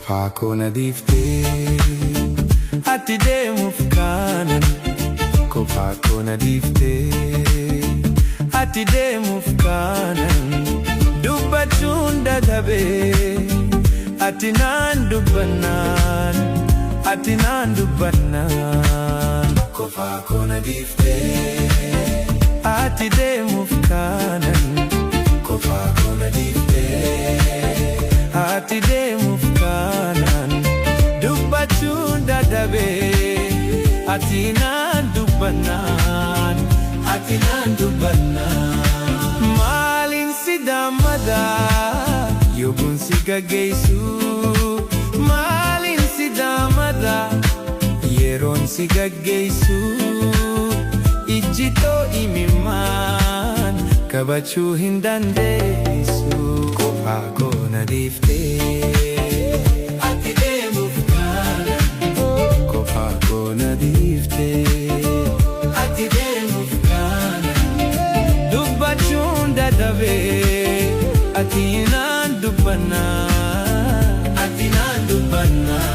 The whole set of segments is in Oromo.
Qofaa koo na dhiiftee ati deemuuf kaanan. Qofaa koo na dhiiftee ati deemuuf kaanan. Dubbachuun dadhabee ati naan dubbannaan. Ati naan dubbannaan. Qofaa koo na dhiiftee ati deemuuf kaanan. Qofaa koo na dhiiftee ati deemuuf kaanan. Dubbachuun dadhabee ati naan dubbannaan. Ati naan dubbannaan. Maaliin si daamadaa yookiin si gaggeessu? Maaliin si daamadaa yeroon si gaggeessu? Ijjitoo imimmaan kabachuu hin dandeessu. Qofaa koo na dhiiftee ati deemuuf kaanan. Qofaa koo na dhiiftee ati deemuuf kaanan. Dubbachuun dadhabee ati naan dubbannaan. Ati naan dubbannaan.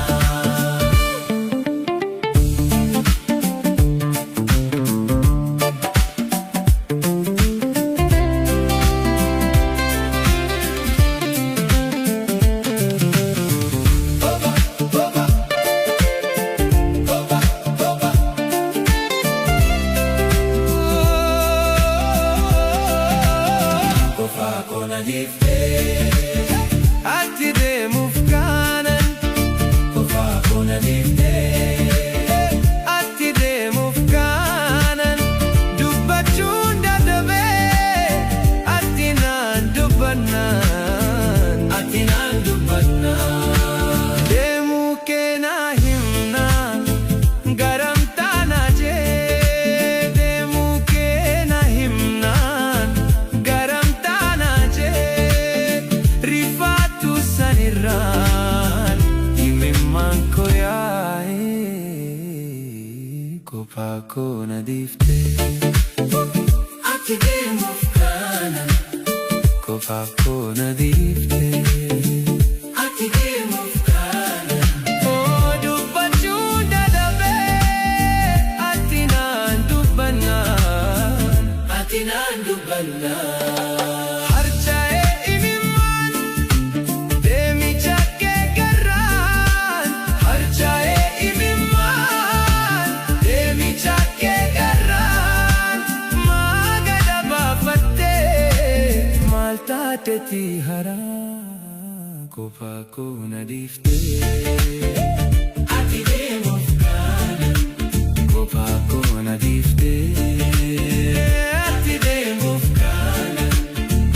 Qofaa koo na dhiiftee ati deemuuf kaanan. Qofaa koo na dhiiftee ati deemuuf kaanan. Dubbachuun dadhabee ati naan dubbannaan. Ati naan dubbannaan. Deemuu kee naa himnaan garam taanaa jee. Deemuu kee naa himnaan garam taanaa jee. Rifaatu sanirraan imimmaan koo yaa'ee. Qofaa koo na dhiiftee ati deemuuf kaanan. Qofaa koo na dhiiftee ati deemuuf kaanan. Dubbachuun dadhabee ati naan dubbannaan. Ati naan dubbannaan. Harcaa'ee imimmaan deemicha kee garraan. Harcaa'ee imimmaan deemicha kee garraan. Maagada baafattee maal taatetii haraa? Qofaa koo na dhiiftee